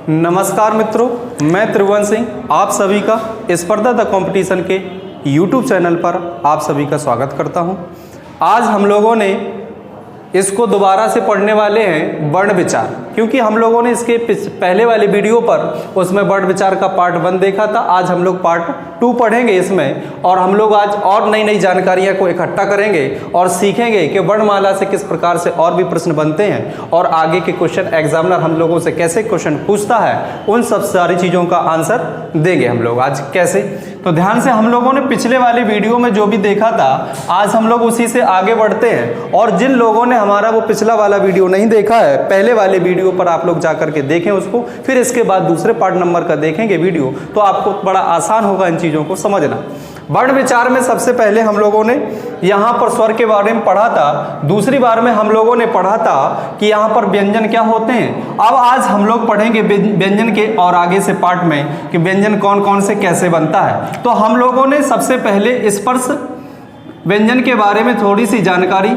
नमस्कार मित्रों, मैं त्रिभुवन सिंह आप सभी का स्पर्धा द कंपटीशन के YouTube चैनल पर आप सभी का स्वागत करता हूं। आज हम लोगों ने इसको दोबारा से पढ़ने वाले हैं वर्ण विचार, क्योंकि हम लोगों ने इसके पहले वाले वीडियो पर उसमें वर्ण विचार का पार्ट 1 देखा था। आज हम लोग पार्ट 2 पढ़ेंगे इसमें, और हम लोग आज और नई नई जानकारियां को इकट्ठा करेंगे और सीखेंगे कि वर्णमाला से किस प्रकार से और भी प्रश्न बनते हैं और आगे के क्वेश्चन एग्जामिनर हम लोगों से कैसे क्वेश्चन पूछता है, उन सब सारी चीज़ों का आंसर देंगे हम लोग आज। कैसे, तो ध्यान से हम लोगों ने पिछले वाले वीडियो में जो भी देखा था आज हम लोग उसी से आगे बढ़ते हैं। और जिन लोगों ने हमारा वो पिछला वाला वीडियो नहीं देखा है, पहले वाले वीडियो पर आप लोग जाकर के देखें उसको, फिर इसके बाद दूसरे पार्ट नंबर का देखेंगे वीडियो, तो आपको बड़ा आसान होगा इन चीज़ों को समझना। वर्ण विचार में सबसे पहले हम लोगों ने यहाँ पर स्वर के बारे में पढ़ा था, दूसरी बार में हम लोगों ने पढ़ा था कि यहाँ पर व्यंजन क्या होते हैं। अब आज हम लोग पढ़ेंगे व्यंजन के और आगे से पार्ट में कि व्यंजन कौन कौन से कैसे बनता है। तो हम लोगों ने सबसे पहले स्पर्श व्यंजन के बारे में थोड़ी सी जानकारी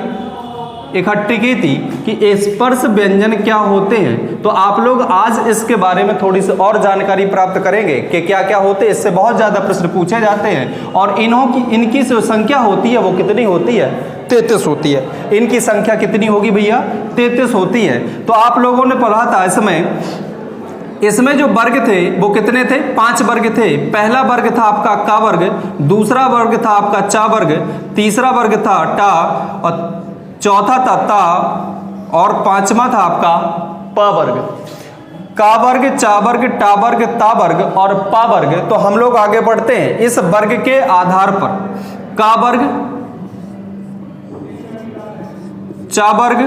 इकट्ठी की थी कि स्पर्श व्यंजन क्या होते हैं। तो आप लोग आज इसके बारे में थोड़ी सी और जानकारी प्राप्त करेंगे कि क्या क्या होते हैं। इससे बहुत ज़्यादा प्रश्न पूछे जाते हैं और इनकी जो संख्या होती है वो कितनी होती है, 33 होती है। इनकी संख्या कितनी होगी भैया, 33 होती है। तो आप लोगों ने पढ़ा था इसमें जो वर्ग थे वो कितने थे, 5 वर्ग थे। पहला वर्ग था आपका का वर्ग, दूसरा वर्ग था आपका चा वर्ग, तीसरा वर्ग था टा, और चौथा था ता, और पांचवा था आपका प वर्ग। का वर्ग, चा वर्ग, टा वर्ग, ता वर्ग और पा वर्ग। तो हम लोग आगे बढ़ते हैं इस वर्ग के आधार पर। का वर्ग, चा वर्ग,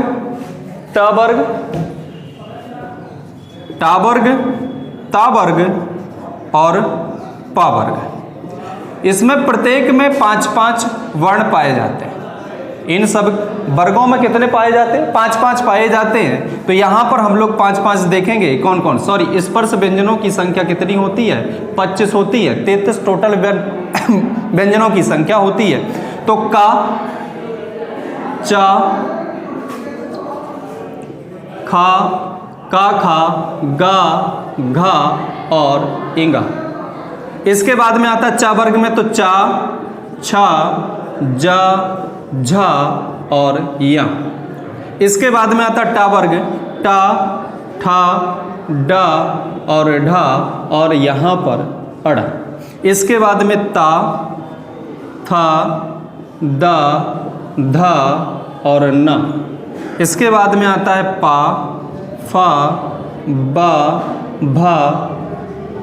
ट वर्ग, टा वर्ग, ता वर्ग और पा वर्ग। इसमें प्रत्येक में 5-5 वर्ण पाए जाते हैं। इन सब वर्गों में कितने पाए जाते हैं, 5-5 पाए जाते हैं। तो यहां पर हम लोग 5-5 देखेंगे कौन कौन। सॉरी, स्पर्श व्यंजनों की संख्या कितनी होती है, 25 होती है। 33 टोटल व्यंजनों की संख्या होती है। तो का, चा, खा, का खा, गा, घा और इंगा। इसके बाद में आता है चा वर्ग में, तो चा, छा, जा, झा और या। इसके बाद में आता टा वर्ग, टा, ठा, डा और ढा और यहाँ पर अड़ा। इसके बाद में ता, था, दा, धा और न। इसके बाद में आता है पा, फा, बा, भा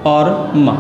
और मा।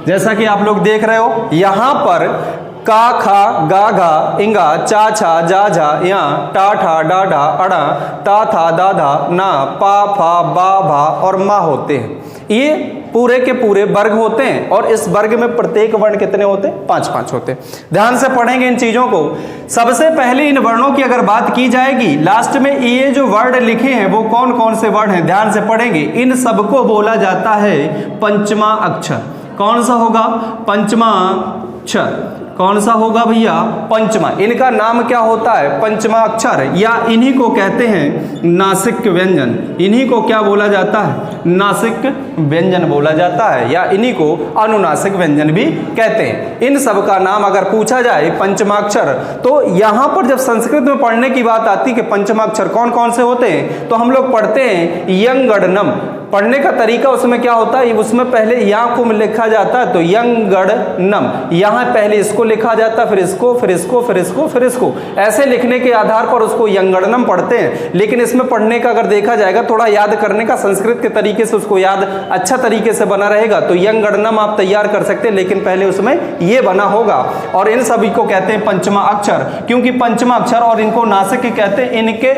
जैसा कि आप लोग देख रहे हो यहाँ पर का, खा, गा, घा, इंगा, चा, छा, जा, झा, या, टा, ठा, डा, ढा, अड़ा, ता, था, दा, धा, ना, पा, फा, बा, भा और मा होते हैं। ये पूरे के पूरे वर्ग होते हैं और इस वर्ग में प्रत्येक वर्ण कितने होते हैं, 5-5 होते हैं। ध्यान से पढ़ेंगे इन चीजों को। सबसे पहले इन वर्णों की अगर बात की जाएगी, लास्ट में ये जो वर्ण लिखे हैं वो कौन कौन से वर्ण हैं, ध्यान से पढ़ेंगे। इन सबको बोला जाता है पंचमा अक्षर। कौन सा होगा, पंचमा अक्षर। कौन सा होगा भैया, पंचमा। इनका नाम क्या होता है, पंचमा अक्षर, या इन्हीं को कहते हैं नासिक व्यंजन। इन्हीं को क्या बोला जाता है, नासिक व्यंजन बोला जाता है, या इन्हीं को अनुनासिक व्यंजन भी कहते हैं। इन सब का नाम अगर पूछा जाए पंचमाक्षर, तो यहाँ पर जब संस्कृत में पढ़ने की बात आती है कि पंचमाक्षर कौन कौन से होते हैं, तो हम लोग पढ़ते हैं यंगड़नम। पढ़ने का तरीका उसमें क्या होता है, उसमें पहले यहाँ को लिखा जाता है, तो यंगड़नम। यहाँ पहले इसको लिखा जाता है, फिर इसको, फिर इसको, फिर इसको, फिर इसको, ऐसे लिखने के आधार पर उसको यंगड़नम पढ़ते हैं। लेकिन इसमें पढ़ने का अगर देखा जाएगा, थोड़ा याद करने का, संस्कृत के तरीके से उसको याद अच्छा तरीके से बना रहेगा, तो यंगड़नम आप तैयार कर सकते हैं, लेकिन पहले उसमें ये बना होगा। और इन सभी को कहते हैं पंचमा अक्षर, क्योंकि पंचमा अक्षर, और इनको नासिक कहते हैं। इनके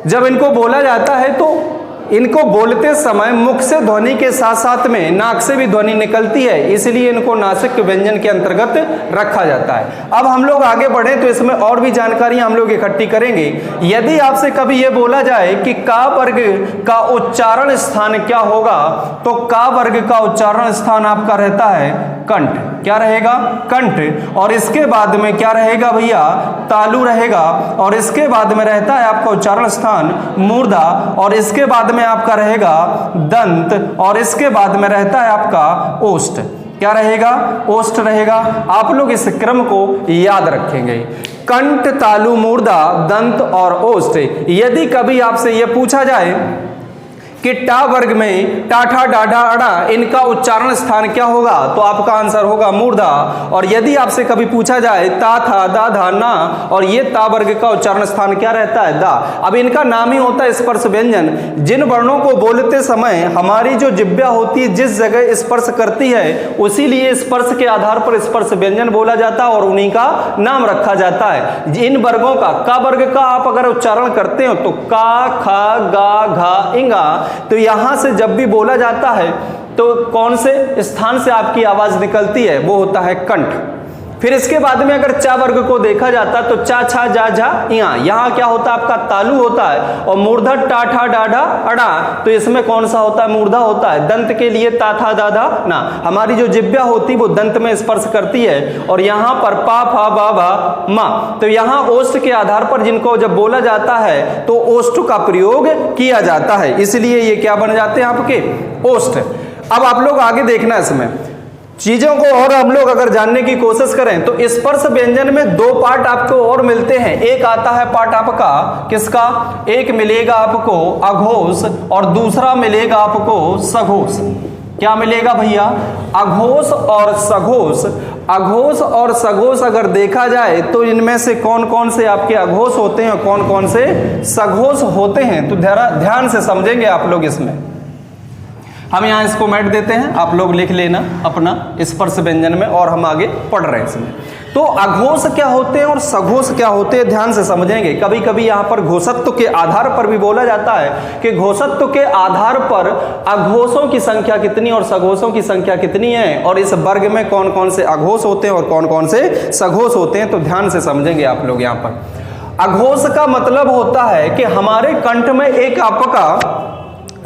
जब इनको बोला जाता है तो इनको बोलते समय मुख से ध्वनि के साथ साथ में नाक से भी ध्वनि निकलती है, इसलिए इनको नासिक व्यंजन के अंतर्गत रखा जाता है। अब हम लोग आगे बढ़े तो इसमें और भी जानकारी हम लोग इकट्ठी करेंगे। यदि आपसे कभी ये बोला जाए कि का वर्ग का उच्चारण स्थान क्या होगा, तो का वर्ग का उच्चारण स्थान आपका रहता है कंठ। क्या रहेगा, कंठ। और इसके बाद में क्या रहेगा भैया, तालु रहेगा। और इसके बाद में रहता है आपका उच्चारण स्थान मूर्धा। और इसके बाद में आपका रहेगा दंत। और इसके बाद में रहता है आपका ओष्ठ। क्या रहेगा, ओष्ठ रहेगा। आप लोग इस क्रम को याद रखेंगे, कंठ, तालु, मूर्धा, दंत और ओष्ठ। यदि कभी आपसे यह पूछा जाए कि टा वर्ग में टाठा डाढ़ा अड़ा इनका उच्चारण स्थान क्या होगा, तो आपका आंसर होगा मूर्धा। और यदि आपसे कभी पूछा जाए ता था दा धा ना और ये ता वर्ग का उच्चारण स्थान क्या रहता है, दा। अब इनका नाम ही होता है स्पर्श व्यंजन। जिन वर्णों को बोलते समय हमारी जो जिह्वा होती है जिस जगह स्पर्श करती है उसीलिए स्पर्श के आधार पर स्पर्श व्यंजन बोला जाता है और उन्हीं का नाम रखा जाता है। इन वर्गों का, का वर्ग का आप अगर उच्चारण करते हो तो का, खा, गा, घा, इंगा, तो यहां से जब भी बोला जाता है तो कौन से स्थान से आपकी आवाज निकलती है, वो होता है कंठ। फिर इसके बाद में अगर चा वर्ग को देखा जाता तो चा, छा, जा, झा, यहाँ क्या होता है आपका तालु होता है। और मूर्धा टा, ठा, डाढ़ा, अड़ा, तो इसमें कौन सा होता है, मूर्धा होता है। दंत के लिए ता, था, दा, धा, ना। हमारी जो जिह्वा होती है वो दंत में स्पर्श करती है। और यहाँ पर पा, फा, बा, भा, मा, तो यहाँ ओष्ठ के आधार पर जिनको जब बोला जाता है तो ओष्ठ का प्रयोग किया जाता है, इसलिए ये क्या बन जाते हैं आपके, ओष्ठ। अब आप लोग आगे देखना इसमें चीजों को और हम लोग अगर जानने की कोशिश करें तो स्पर्श व्यंजन में दो पार्ट आपको और मिलते हैं। एक आता है पार्ट आपका किसका, एक मिलेगा आपको अघोष और दूसरा मिलेगा आपको सघोष। क्या मिलेगा भैया, अघोष और सघोष। अघोष और सघोष अगर देखा जाए तो इनमें से कौन कौन से आपके अघोष होते हैं, कौन कौन से सघोष होते हैं, तो ध्यान से समझेंगे आप लोग। इसमें हम यहाँ इसको मैट देते हैं, आप लोग लिख लेना अपना स्पर्श व्यंजन में, और हम आगे पढ़ रहे हैं इसमें। तो अघोष क्या होते हैं और सघोष क्या होते हैं, ध्यान से समझेंगे। कभी कभी यहाँ पर घोषत्व के आधार पर भी बोला जाता है कि घोषत्व के आधार पर अघोषों की संख्या कितनी और सघोषों की संख्या कितनी है, और इस वर्ग में कौन कौन से अघोष होते हैं और कौन कौन से सघोष होते हैं, तो ध्यान से समझेंगे आप लोग। यहाँ पर अघोष का मतलब होता है कि हमारे कंठ में एक आपका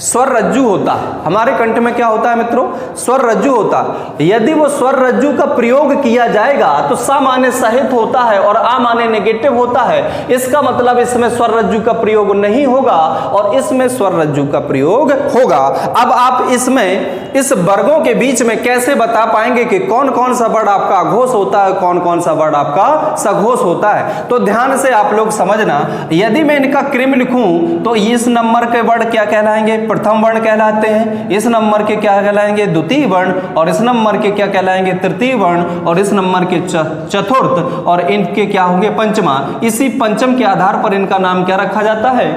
स्वर रज्जु होता है। हमारे कंठ में क्या होता है मित्रों, स्वर रज्जु होता है। यदि वो स्वर रज्जु का प्रयोग किया जाएगा तो सा माने सहित होता है और आ माने नेगेटिव होता है। इसका मतलब इसमें स्वर रज्जु का प्रयोग नहीं होगा और इसमें स्वर रज्जु का प्रयोग होगा। अब आप इसमें इस वर्गों के बीच में कैसे बता पाएंगे कि कौन कौन सा वर्ड आपका अघोष होता है, कौन कौन सा वर्ड आपका सघोष होता है, तो ध्यान से आप लोग समझना। यदि मैं इनका क्रम लिखूं तो इस नंबर के वर्ड क्या कहलाएंगे, प्रथम वर्ण कहलाते हैं। इस नंबर के क्या कहलाएंगे, द्वितीय वर्ण। और इस नंबर के क्या कहलाएंगे, तृतीय वर्ण। और इस नंबर के चतुर्थ। और इनके क्या होंगे, पंचमा। इसी पंचम के आधार पर इनका नाम क्या रखा जाता है,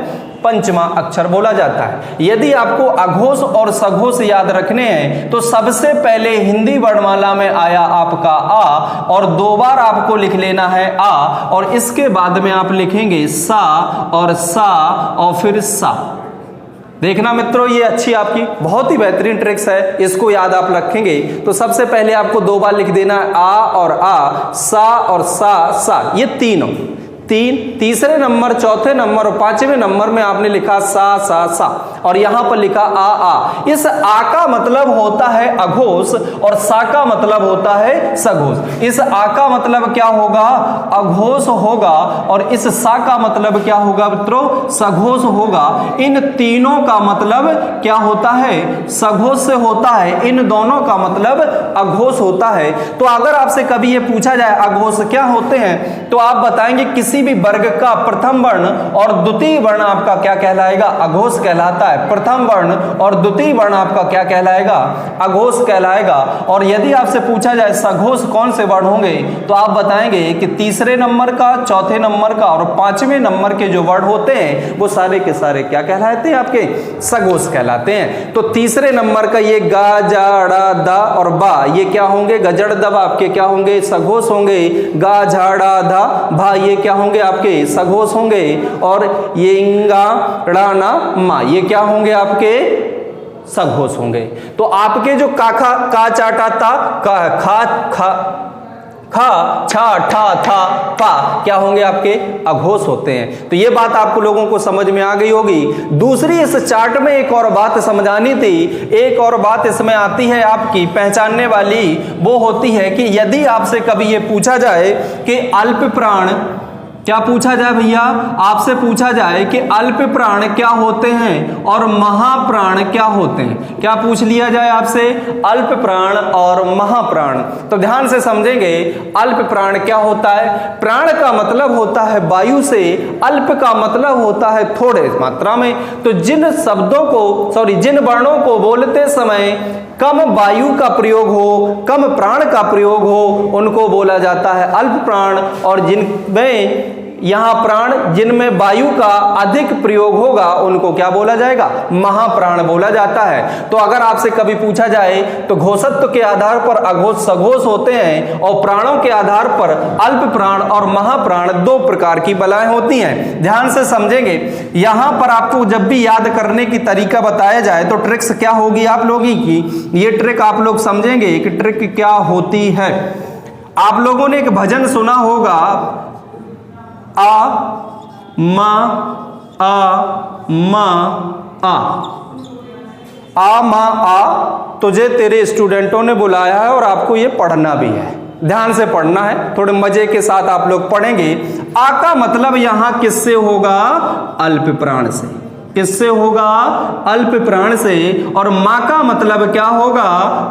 पंचमा अक्षर बोला जाता है। यदि आपको अघोष और सघोष याद रखने हैं तो सबसे पहले हिंदी वर्णमाला में आया आपका आ, और दो बार आपको लिख लेना है आ, और इसके बाद में आप लिखेंगे सा और फिर सा। देखना मित्रों, ये अच्छी आपकी बहुत ही बेहतरीन ट्रिक्स है, इसको याद आप रखेंगे तो सबसे पहले आपको दो बार लिख देना है आ और आ, सा और सा, ये तीनों। तीसरे नंबर, चौथे नंबर और पांचवें नंबर में आपने लिखा सा और यहां पर लिखा आ। इस आ का मतलब होता है अघोष और सा का मतलब होता है सघोष। इस आ का मतलब क्या होगा, अघोष होगा, और इस सा का मतलब क्या होगा मित्रों, सघोष होगा। इन तीनों का मतलब क्या होता है, सघोष से होता है। इन दोनों का मतलब अघोष होता है। तो अगर आपसे कभी ये पूछा जाए अघोष क्या होते हैं तो आप बताएंगे किसी भी वर्ग का प्रथम वर्ण और द्वितीय वर्ण आपका क्या कहलाएगा, अघोष कहलाता है। प्रथम वर्ण और द्वितीय वर्ण आपका क्या कहलाएगा, अघोष कहलाएगा। और यदि आपसे पूछा जाए सघोष कौन से वर्ण होंगे तो आप बताएंगे कि तीसरे नंबर का, चौथे नंबर का और पांचवें नंबर के जो वर्ण होते हैं वो सारे के सारे क्या कहलाते हैं, आपके सघोष कहलाते हैं। तो तीसरे नंबर का ये गा, जा, ड़ा, दा और बा, ये क्या होंगे, गजड़ दब आपके क्या होंगे, सघोष होंगे। गा, झाड़ा, धा, भा, ये क्या होंगे, आपके सघोष होंगे। और ये इंगा, ड़ाना, मा, ये क्या होंगे, आपके सघोष होंगे। तो आपके जो का चाटा था, खा, छा, ठा, था, पा क्या होंगे आपके अघोष होते हैं। तो ये बात आपको लोगों को समझ में आ गई होगी। दूसरी इस चार्ट में एक और बात समझानी थी। एक और बात इसमें आती है आपकी पहचानने वाली, वो होती है कि यदि आपसे कभी ये पूछा जाए कि अल्प प्राण, क्या पूछा जाए भैया, आपसे पूछा जाए कि अल्प प्राण क्या होते हैं और महाप्राण क्या होते हैं। क्या पूछ लिया जाए आपसे, अल्प प्राण और महाप्राण। तो ध्यान से समझेंगे, अल्प प्राण क्या होता है। प्राण का मतलब होता है वायु से, अल्प का मतलब होता है थोड़े मात्रा में। तो जिन शब्दों को जिन वर्णों को बोलते समय कम वायु का प्रयोग हो, कम प्राण का प्रयोग हो, उनको बोला जाता है अल्प प्राण। और जिनमें यहां प्राण, जिनमें वायु का अधिक प्रयोग होगा, उनको क्या बोला जाएगा, महाप्राण बोला जाता है। तो अगर आपसे कभी पूछा जाए तो घोषत्व के आधार पर अघोष सघोष होते हैं और प्राणों के आधार पर अल्प प्राण और महाप्राण दो प्रकार की बलाएं होती हैं। ध्यान से समझेंगे, यहां पर आपको जब भी याद करने की तरीका बताया जाए तो ट्रिक्स क्या होगी आप लोगों की, ये ट्रिक आप लोग समझेंगे कि ट्रिक क्या होती है। आप लोगों ने एक भजन सुना होगा, आ मा आ मा आ, तुझे तेरे स्टूडेंटों ने बुलाया है और आपको ये पढ़ना भी है। ध्यान से पढ़ना है, थोड़े मजे के साथ आप लोग पढ़ेंगे। आ का मतलब यहां किससे होगा, अल्प प्राण से। किससे होगा, अल्प प्राण से। और मां का मतलब क्या होगा,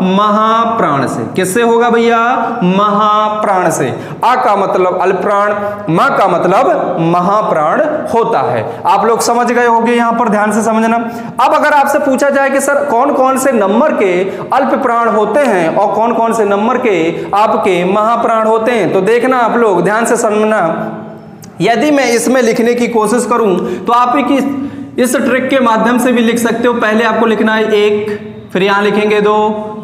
महाप्राण से। किससे होगा भैया, महाप्राण से। आ का मतलब अल्प प्राण, मां का मतलब महाप्राण होता है। आप लोग समझ गए होंगे, यहां पर ध्यान से समझना। अब अगर आपसे पूछा जाए कि सर कौन कौन से नंबर के अल्प प्राण होते हैं और कौन कौन से नंबर के आपके महाप्राण होते हैं, तो देखना आप लोग ध्यान से समझना। यदि मैं इसमें लिखने की कोशिश करूं तो आप इस ट्रिक के माध्यम से भी लिख सकते हो। पहले आपको लिखना है 1, फिर यहां लिखेंगे 2,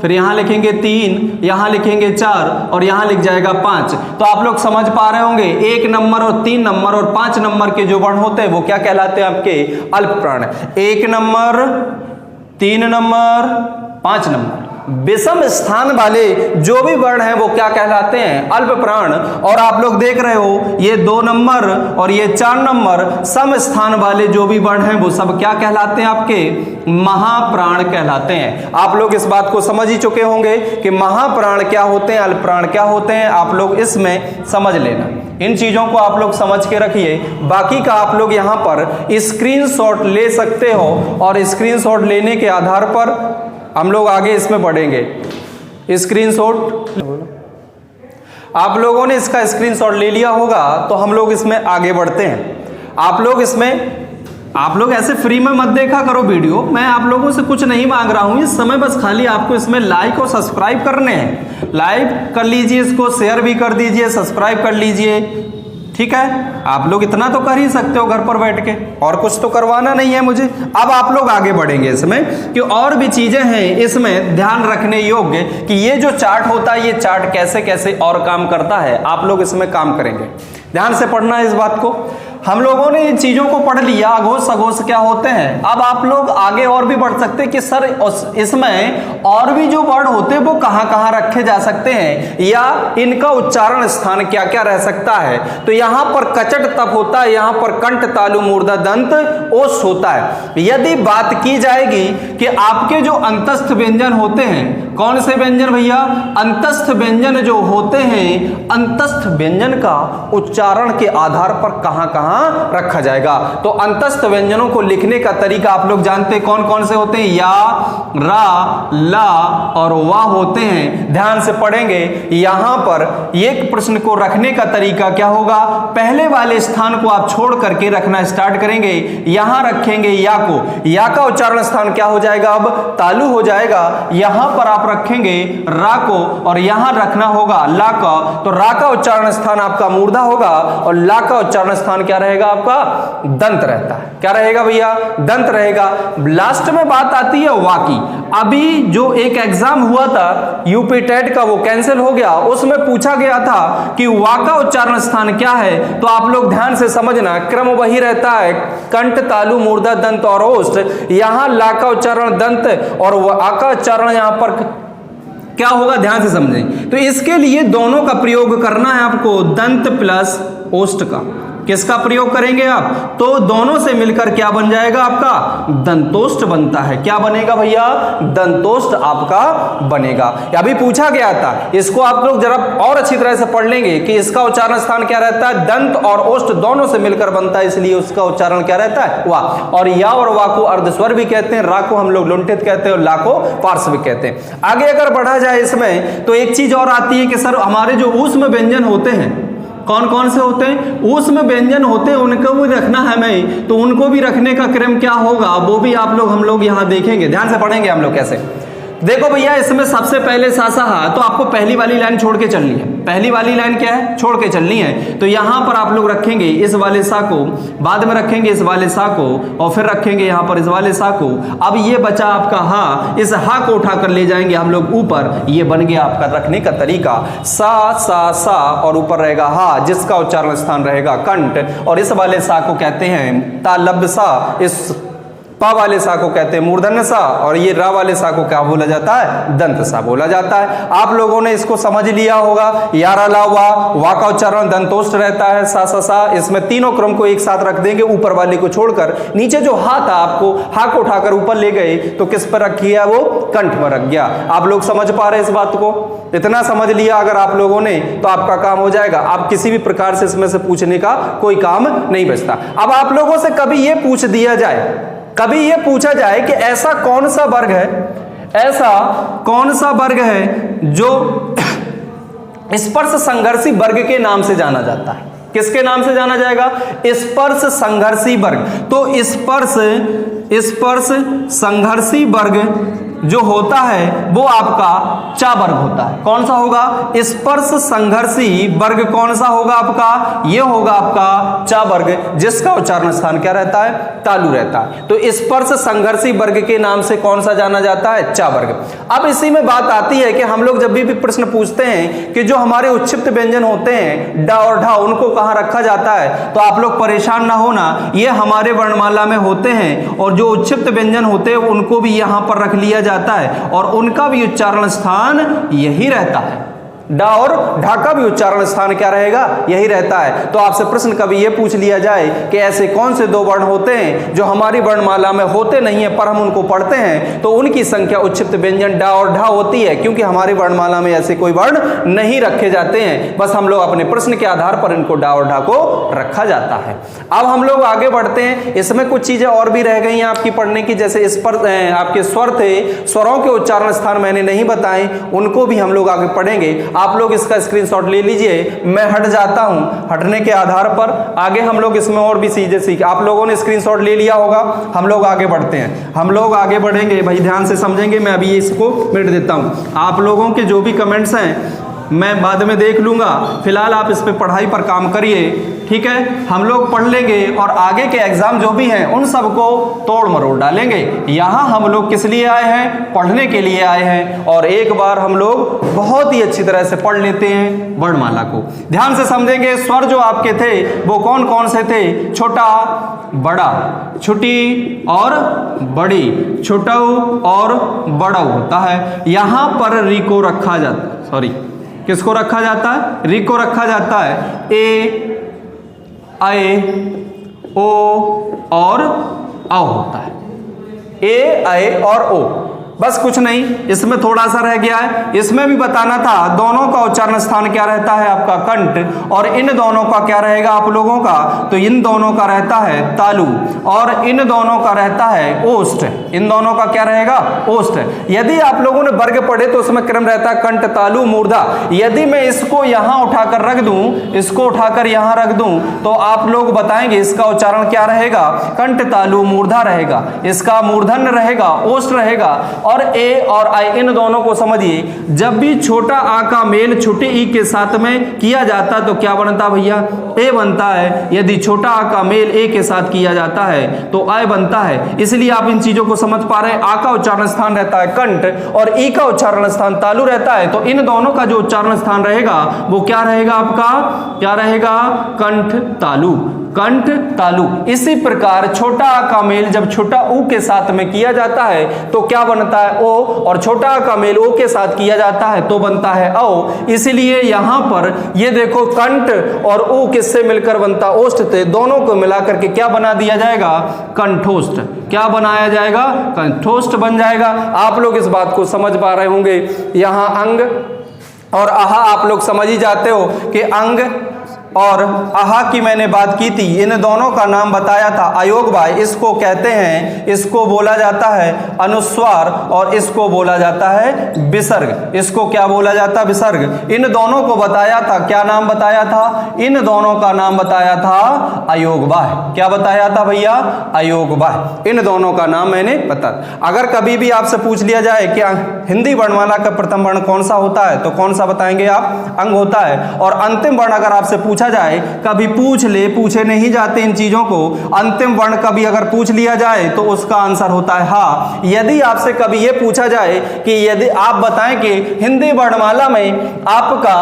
फिर यहां लिखेंगे 3, यहां लिखेंगे 4 और यहां लिख जाएगा 5। तो आप लोग समझ पा रहे होंगे 1 नंबर और 3 नंबर और 5 नंबर के जो वर्ण होते हैं वो क्या कहलाते हैं, आपके अल्प प्राण। 1 नंबर, 3 नंबर, 5 नंबर विषम स्थान वाले जो भी वर्ण हैं वो क्या कहलाते हैं, अल्प प्राण। और आप लोग देख रहे हो ये 2 नंबर और ये 4 नंबर सम स्थान वाले जो भी वर्ण हैं वो सब क्या कहलाते हैं, आपके महाप्राण कहलाते हैं। आप लोग इस बात को समझ ही चुके होंगे कि महाप्राण क्या होते हैं, अल्प प्राण क्या होते हैं। आप लोग इसमें समझ लेना, इन चीजों को आप लोग समझ के रखिए। बाकी का आप लोग यहां पर स्क्रीनशॉट ले सकते हो और स्क्रीनशॉट लेने के आधार पर हम लोग आगे इसमें पढ़ेंगे। स्क्रीनशॉट आप लोगों ने इसका स्क्रीनशॉट ले लिया होगा तो हम लोग इसमें आगे बढ़ते हैं। आप लोग ऐसे फ्री में मत देखा करो वीडियो, मैं आप लोगों से कुछ नहीं मांग रहा हूं इस समय, बस खाली आपको इसमें लाइक और सब्सक्राइब करने हैं। लाइक कर लीजिए, इसको शेयर भी कर दीजिए, सब्सक्राइब कर लीजिए, ठीक है। आप लोग इतना तो कर ही सकते हो घर पर बैठ के, और कुछ तो करवाना नहीं है मुझे। अब आप लोग आगे बढ़ेंगे इसमें कि और भी चीजें हैं इसमें ध्यान रखने योग्य कि ये जो चार्ट होता है ये चार्ट कैसे कैसे और काम करता है, आप लोग इसमें काम करेंगे। ध्यान से पढ़ना है इस बात को। हम लोगों ने इन चीजों को पढ़ लिया, अघोष सघोष क्या होते हैं। अब आप लोग आगे और भी बढ़ सकते हैं कि सर इसमें और भी जो वर्ड होते हैं वो कहां कहां रखे जा सकते हैं या इनका उच्चारण स्थान क्या क्या रह सकता है। तो यहां पर कचट तप होता है, यहां पर कंठ तालु मूर्धा दंत ओष्ठ होता है। यदि बात की जाएगी कि आपके जो अंतस्थ व्यंजन होते हैं, कौन से व्यंजन भैया, अंतस्थ व्यंजन जो होते हैं, अंतस्थ व्यंजन का उच्चारण के आधार पर कहां कहां रखा जाएगा। तो अंतस्थ व्यंजनों को लिखने का तरीका आप लोग जानते हैं कौन कौन से होते हैं, या, रा, ला और वा होते हैं। ध्यान से पढ़ेंगे। यहां पर एक प्रश्न को रखने का तरीका क्या होगा, पहले वाले स्थान को आप छोड़ करके रखना स्टार्ट करेंगे। यहां रखेंगे या को, या का उच्चारण स्थान क्या हो जाएगा, अब तालु हो जाएगा। यहां पर आप रखेंगे रा को और यहां रखना होगा ला का, तो रा का उच्चारण स्थान आपका मूर्धा होगा और ला का उच्चारण स्थान क्या रहेगा, आपका दंत रहता है। क्या रहेगा भैया, दंत रहेगा। लास्ट में बात आती है वा की। अभी जो एक एग्जाम हुआ था यूपी टेट का वो कैंसिल हो गया, उसमें पूछा गया था कि वा का उच्चारण स्थान क्या है। तो आप लोग ध्यान से समझना, क्रम वही रहता है, कंठ तालु मूर्धा दंत और ओष्ठ। यहां ला का उच्चारण दंत और आ का उच्चारण यहां पर क्या होगा, ध्यान से समझें। तो इसके लिए दोनों का प्रयोग करना है आपको, दंत प्लस ओष्ठ का। किसका प्रयोग करेंगे आप, तो दोनों से मिलकर क्या बन जाएगा आपका, दंतोष्ठ बनता है। क्या बनेगा भैया, दंतोष्ठ आपका बनेगा। अभी पूछा गया था, इसको आप लोग जरा और अच्छी तरह से पढ़ लेंगे कि इसका उच्चारण स्थान क्या रहता है, दंत और ओष्ठ दोनों से मिलकर बनता है, इसलिए उसका उच्चारण क्या रहता है, वाह। और या और वा को अर्धस्वर भी कहते हैं, रा को हम लोग लुंठित कहते हैं और ला को पार्श्व कहते हैं। आगे अगर बढ़ा जाए इसमें तो एक चीज और आती है कि सर हमारे जो ऊष्म व्यंजन होते हैं, कौन कौन से होते हैं, ऊष्म व्यंजन होते हैं, उनको भी रखना है हमें, तो उनको भी रखने का क्रम क्या होगा वो भी हम लोग यहाँ देखेंगे, ध्यान से पढ़ेंगे हम लोग कैसे। देखो भैया, इसमें सबसे पहले सा सा हा, तो आपको पहली वाली लाइन छोड़ के चलनी है। पहली वाली लाइन क्या है, छोड़ के चलनी है। तो यहां पर आप लोग रखेंगे इस वाले सा को, बाद में रखेंगे इस वाले सा को, और फिर रखेंगे यहां पर इस वाले सा को। अब ये बचा आपका हा, इस हा को उठाकर ले जाएंगे हम लोग ऊपर, ये बन गया आपका रखने का तरीका, सा सा सा, और ऊपर रहेगा हा, जिसका उच्चारण स्थान रहेगा कंठ, और इस वाले सा को कहते हैं तालब्य सा, इस पा वाले सा को कहते हैं मूर्धन्य सा, और ये रा वाले सा को क्या बोला जाता है, दंत सा बोला जाता है। आप लोगों ने इसको समझ लिया होगा, यारा ला वा का उच्चारण दंतोष्ठ रहता है, सा सा सा, इसमें तीनों क्रम को एक साथ रख देंगे, ऊपर वाले को छोड़कर नीचे जो हा था, आपको हा को उठाकर ऊपर ले गए तो किस पर रख किया, वो कंठ में रख गया। आप लोग समझ पा रहे हैं इस बात को, इतना समझ लिया अगर आप लोगों ने तो आपका काम हो जाएगा। आप किसी भी प्रकार से इसमें से पूछने का कोई काम नहीं बचता। अब आप लोगों से कभी ये पूछ दिया जाए, कभी यह पूछा जाए कि ऐसा कौन सा वर्ग है, ऐसा कौन सा वर्ग है जो स्पर्श संघर्षी वर्ग के नाम से जाना जाता है, किसके नाम से जाना जाएगा, स्पर्श संघर्षी वर्ग। तो स्पर्श संघर्षी वर्ग जो होता है वो आपका चा वर्ग होता है। कौन सा होगा, स्पर्श संघर्षी वर्ग कौन सा होगा आपका, ये होगा आपका चा वर्ग, जिसका उच्चारण स्थान क्या रहता है, तालु रहता है। तो स्पर्श संघर्षी वर्ग के नाम से कौन सा जाना जाता है, चा वर्ग। अब इसी में बात आती है कि हम लोग जब भी प्रश्न पूछते हैं कि जो हमारे उच्छिप्त व्यंजन होते हैं डा और ढा, उनको कहां रखा जाता है, तो आप लोग परेशान ना होना, ये हमारे वर्णमाला में होते हैं, और जो उच्छिप्त व्यंजन होते हैं उनको भी यहां पर रख लिया जाता है, और उनका भी उच्चारण स्थान यही रहता है। डा और ढा का भी उच्चारण स्थान क्या रहेगा, यही रहता है। तो आपसे प्रश्न कभी यह पूछ लिया जाए कि ऐसे कौन से दो वर्ण होते हैं जो हमारी वर्णमाला में होते नहीं है पर हम उनको पढ़ते हैं, तो उनकी संख्या उच्छिप्त व्यंजन डा और ढा होती है, क्योंकि हमारी वर्णमाला में ऐसे कोई वर्ण नहीं रखे जाते हैं, बस हम लोग अपने प्रश्न के आधार पर इनको डा और ढा को रखा जाता है। अब हम लोग आगे बढ़ते हैं, इसमें कुछ चीजें और भी रह गई हैं आपकी पढ़ने की, जैसे इस पर आपके स्वर थे, स्वरों के उच्चारण स्थान मैंने नहीं बताए, उनको भी हम लोग आगे पढ़ेंगे। आप लोग इसका स्क्रीनशॉट ले लीजिए, मैं हट जाता हूं, हटने के आधार पर आगे हम लोग इसमें और भी चीजें सीख, आप लोगों ने स्क्रीनशॉट ले लिया होगा, हम लोग आगे बढ़ते हैं, हम लोग आगे बढ़ेंगे भाई, ध्यान से समझेंगे। मैं अभी इसको मिट देता हूं, आप लोगों के जो भी कमेंट्स हैं मैं बाद में देख लूंगा, फिलहाल आप इस पे पढ़ाई पर काम करिए, ठीक है। हम लोग पढ़ लेंगे और आगे के एग्जाम जो भी हैं उन सबको तोड़ मरोड़ डालेंगे। यहाँ हम लोग किस लिए आए हैं, पढ़ने के लिए आए हैं, और एक बार हम लोग बहुत ही अच्छी तरह से पढ़ लेते हैं वर्णमाला को। ध्यान से समझेंगे, स्वर जो आपके थे वो कौन कौन से थे, छोटा बड़ा, छोटी और बड़ी, छोटा और बड़ा होता है। यहाँ पर री को रखा जाता है, सॉरी किसको रखा जाता है, री को रखा जाता है, ए आए ओ और औ होता है, ए आए और ओ, बस कुछ नहीं, इसमें थोड़ा सा रह गया है, इसमें भी बताना था। दोनों का उच्चारण स्थान क्या रहता है आपका कंठ, और इन दोनों का क्या रहेगा आप लोगों का, तो इन दोनों का रहता है तालु, और इन दोनों का रहता है ओष्ठ, इन दोनों का क्या रहेगा, ओष्ठ। यदि आप लोगों ने वर्ग पढ़े तो उसमें क्रम रहता है कंठ तालु मूर्धा। यदि मैं इसको यहां उठाकर रख दूं, इसको उठाकर यहां रख दूं, तो आप लोग बताएंगे इसका उच्चारण क्या रहेगा, कंठ तालु मूर्धा रहेगा, इसका मूर्धन्य रहेगा, ओष्ठ रहेगा। और ए और आई इन दोनों को समझिए, जब भी छोटा आ का मेल छोटे ई के साथ में किया जाता तो क्या बनता भैया, ए बनता है। यदि छोटा आ का मेल ए के साथ किया जाता है तो आय बनता है। इसलिए आप इन चीजों को समझ पा रहे हैं। आ का उच्चारण स्थान रहता है कंठ और ई का उच्चारण स्थान तालु रहता है, तो इन दोनों का जो उच्चारण स्थान रहेगा वो क्या रहेगा आपका, क्या रहेगा, कंठ तालु। कंठ तालु। इसी प्रकार छोटा आ का मेल जब छोटा ऊ के साथ में किया जाता है तो क्या बनता है ओ, और छोटा आ का मेल ओ के साथ किया जाता है तो बनता है औ। इसलिए यहां पर ये देखो कंठ और ऊ किससे मिलकर बनता ओष्ठ थे, दोनों को मिलाकर के क्या बना दिया जाएगा कंठोष्ठ। क्या बनाया जाएगा कंठोष्ठ बन जाएगा। आप लोग इस बात को समझ पा रहे होंगे। यहां अंग और आहा आप लोग समझ ही जाते हो कि अंग और आहा की मैंने बात की थी, इन दोनों का नाम बताया था अयोग बाय। इसको कहते हैं, इसको बोला जाता है अनुस्वार और इसको बोला जाता है विसर्ग। इसको क्या बोला जाता है विसर्ग। इन दोनों को बताया था, क्या नाम बताया था, इन दोनों का नाम बताया था अयोग बाय। क्या बताया था भैया अयोग बाय। इन दोनों का नाम मैंने बता। अगर कभी भी आपसे पूछ लिया जाए कि हिंदी वर्णमाला का प्रथम वर्ण कौन सा होता है तो कौन सा बताएंगे आप, अंग होता है। और अंतिम वर्ण अगर आपसे पूछा जाए, कभी पूछ ले, पूछे नहीं जाते इन चीजों को, अंतिम वर्ण कभी अगर पूछ लिया जाए तो उसका आंसर होता है हा। यदि आपसे कभी यह पूछा जाए कि यदि आप बताएं कि हिंदी वर्णमाला में आपका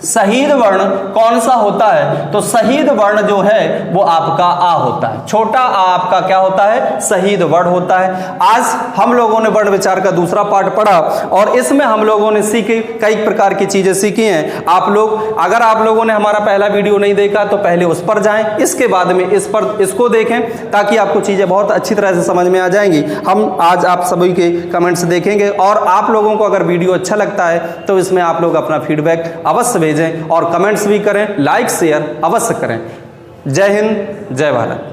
शहीद वर्ण कौन सा होता है तो शहीद वर्ण जो है वो आपका आ होता है। छोटा आ आपका क्या होता है शहीद वर्ण होता है। आज हम लोगों ने वर्ण विचार का दूसरा पार्ट पढ़ा और इसमें हम लोगों ने सीखी कई प्रकार की चीजें सीखी हैं। आप लोग अगर आप लोगों ने हमारा पहला वीडियो नहीं देखा तो पहले उस पर जाएं, इसके बाद में इस पर इसको देखें ताकि आपको चीजें बहुत अच्छी तरह से समझ में आ जाएंगी। हम आज आप सभी के कमेंट्स देखेंगे और आप लोगों को अगर वीडियो अच्छा लगता है तो इसमें आप लोग अपना फीडबैक अवश्य भेजें और कमेंट्स भी करें, लाइक शेयर अवश्य करें। जय हिंद, जय भारत।